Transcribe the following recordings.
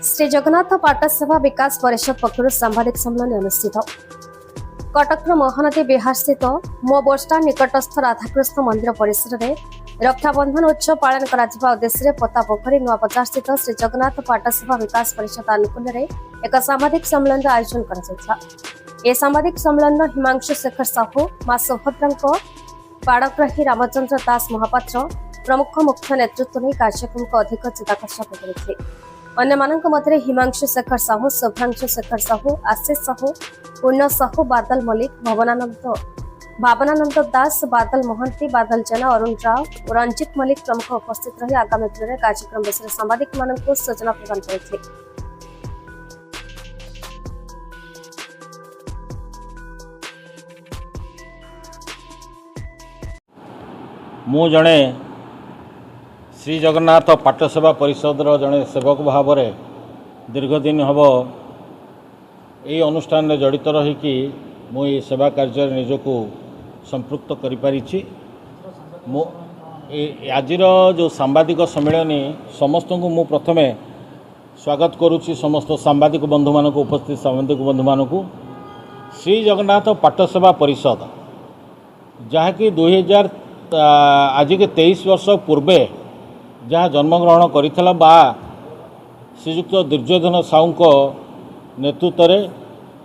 श्री जगन्नाथ पाटसेवा विकास परिषद पक्षर सांबादिक सम्मेलन अनुष्ठित कटक महानदी बिहार स्थित मो बसस्टाण्ड निकटस्थ राधाकृष्ण मंदिर परिसर में रक्षाबंधन उत्सव पालन करा उद्देश्य पता पोखरी नुआ बजार स्थित श्री जगन्नाथ पाटसेवा विकास परिषद आनुकूल्य में एक सांबादिक सम्मेलन आयोजन कर सांबादिक सम्मेलन हिमांशु शेखर साहू मां सुभद्रा बाड़ग्राही रामचंद्र दास महापात्र प्रमुख मुख्य नेतृत्व नहीं कार्यक्रम को अधिक चित्ताकर्षक करते अन्य मध्य हिमांशु शेखर साहू शुभ्रांशु शेखर साहू आशीष साहू पूर्ण साहू बादल मल्लिक भावनानंद दास बादल मोहंती बादल जेना अरुण राव और रंजित मल्लिक प्रमुख उपस्थित रही आगामी दिन में कार्यक्रम विषय सांबादिक मानक सूचना प्रदान करते। मु जड़े श्री जगन्नाथ पाटसेवा परिषद जड़े सेवक भाव में दीर्घदिन हम यही अनुष्ठान में जड़ित रहीकि मुझे सेवा कार्य निजक संपृक्त करी आज जो सांबादिक सम्मेलन समस्त को मु प्रथमे स्वागत करुच्ची समस्त सांबादिक बंधु मान उपस्थित सांबादिक बंधु मान श्री जगन्नाथ पाटसेवा परिषद जहाँकि 2000 आज के 23 वर्ष पूर्वे जहाँ जन्मग्रहण करिथला बा श्रीजुक्त दुर्योधन साहू नेतृत्व रे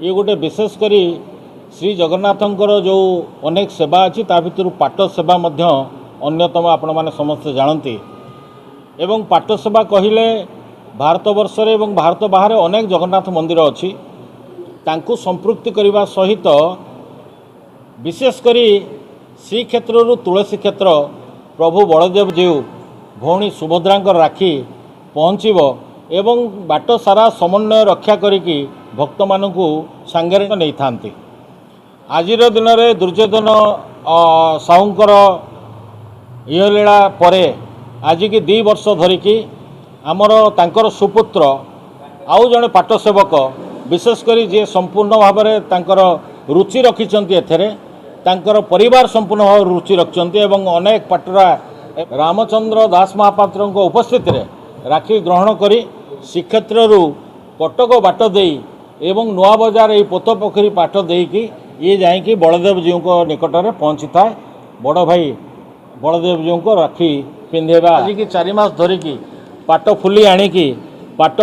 ये गोटे विशेषकर श्री जगन्नाथंकर जो अनेक सेवा अच्छी ता भितर पाट सेवा मध्य अन्यतम आपण माने समस्त जानती एवं पाट सेवा कहले भारत वर्ष रे एवं भारत बाहर अनेक जगन्नाथ मंदिर अच्छी तांकु संपृक्ति करने सहित विशेषकर श्रीक्षेत्र तुलसी क्षेत्र प्रभु बलदेव जीव भौणी सुभद्रा राखी पहुँचब एवं बाट सारा समन्वय रक्षा करिकी भक्त मानू सांगे नहीं था। आज दिन में दुर्योधन साहूंकर यह लीला परे आज की 2 वर्ष धरिकी आमर तांकर सुपुत्र आउ जड़े पाटसेवक विशेषकर जी संपूर्ण भाव में रुचि रखिंट एथेरे तांकर परिवार संपूर्ण भाव रुचि रखिंट एवं अनेक पाटरा रामचंद्र दास महापात्र उपस्थित रे राखी ग्रहण करी श्रीक्षेत्र कटक बाट दे एवं नुआ बजार ये पोत पोखरी पाठ देकी ये जाकि बलदेव जीव को निकट में पहुँची था बड़ भाई बलदेव जीव को राखी पिंधेबा आज की 4 मास धरिकी पाट फुली आणिकी पाट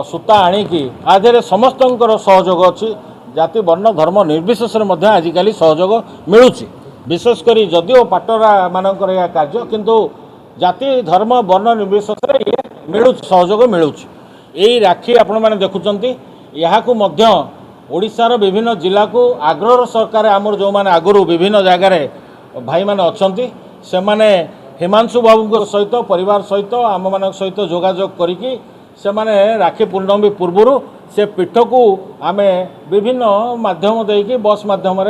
सूता आणिकी आधे समस्त सहयोग अच्छी जाति वर्ण धर्म निर्विशेष आजिकल सहयोग मिलूँ विशेषकर जदिओ पाटरा मानकर यह कार्य किंतु जाति धर्म वर्ण निर्विशेष मिलू सहयोग मिलूँ यही राखी आपण मैंने देखुंत यहाँ ओडिशार विभिन्न जिला को आग्रह सरकार आमर जो मैंने आगुरी विभिन्न जगार भाई मैंने अच्छा से मैंने हिमांशु बाबू सहित परिवार सहित आम मान सहित जोगाजोग करी से मैंने राखी पूर्णमी पूर्वर से पीठ को आम विभिन्न माध्यम देकी बस माध्यम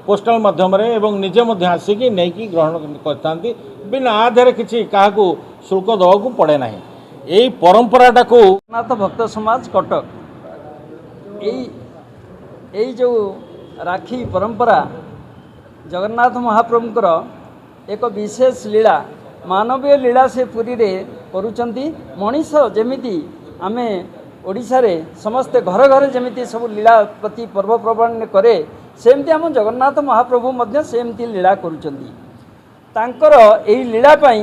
पोस्टाल माध्यम एवं निजे आसिकी नहीं ग्रहण करते बिना आधार किसी क्या शुल्क दवाक पड़े ना यही परंपराटा को जगन्नाथ भक्त समाज कटक यही जो राखी परंपरा जगन्नाथ महाप्रभुंकर एक विशेष लीला मानवीय लीला से पुरी रे करुचंती मनीष जेमिति आमे ओडिशा रे समस्ते घर घर जेमिति सब लीला प्रति पर्वप्रवण करे सेमती आम जगन्नाथ महाप्रभु मध्य सेमती लीला करुचंती तांकर एही लीला पई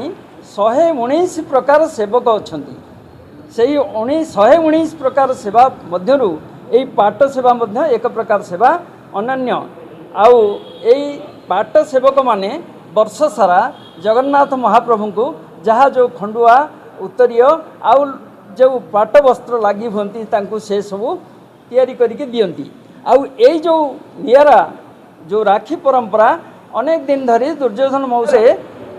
119 प्रकार सेवक अछंती सेही 119 प्रकार सेवा मध्यरु एही पाट सेवा मध्य एक प्रकार सेवा अनन्य आउ एही पाट सेवक माने वर्ष सारा जगन्नाथ महाप्रभु को जहाँ जो खंडुआ उत्तरीय आउ जो पाट वस्त्र लगी हुंती तांकु से सबू तैयारी करके दियंती आउ ए जो नियारा जो राखी परंपरा अनेक दिन धरी दुर्योधन मौसे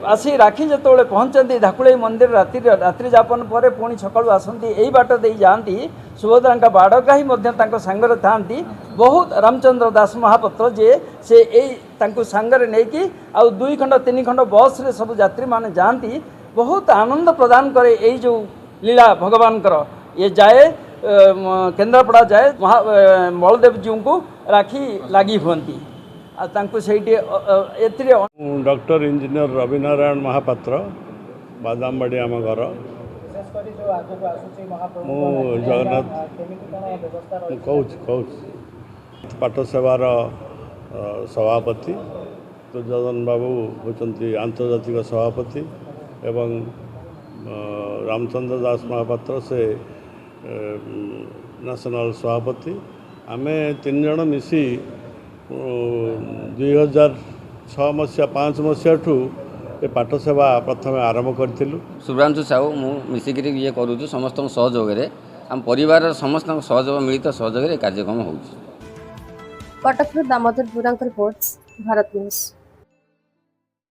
आसी राखी जो पहुँचती धाकुड़े मंदिर रात्रि जापन पर पुणी सकाळु आसती यही बाट दे जाती सुभद्रा बाड़ग्राही सांगरे थांती बहुत रामचंद्र दास महापात्र जे से यही सांगरे नहीं आउ 2 खंड 3 खंड बस रे सब यात्री माने जाती बहुत आनंद प्रदान करे यही जो लीला भगवान कर ये जाए केन्द्रापड़ा जाए बलदेव जी को राखी लगी हुंती डॉक्टर इंजीनियर रविनारायण महापात्र बादामबाड़ी आम घर ମୁଁ ଜଗନ୍ନାଥ ମୁଁ କହୁଛି ପାଠ ସେବାର ସଭାପତି ଦୁର୍ଯ୍ୟୋଧନ ବାବୁ ହେଉଛନ୍ତି ଆନ୍ତର୍ଜାତିକ ସଭାପତି ଏବଂ ରାମଚନ୍ଦ୍ର ଦାସ ମହାପାତ୍ର ସେ ନ୍ୟାସନାଲ୍ ସଭାପତି। ଆମେ 3 ଜଣ ମିଶି 2006 ମସିହା 5 ମସିହାଠୁ ଏ ପାଠ ସେବା ପ୍ରଥମେ ଆରମ୍ଭ କରିଥିଲୁ। शुभ्रांशु साहू मु मिसिकी ये करूँ समस्त सहयोग आम परिवार समस्त सहयोग मिलित सहयोग कार्यक्रम हो। कटक दामोदर बुरांक रिपोर्ट्स भारत न्यूज।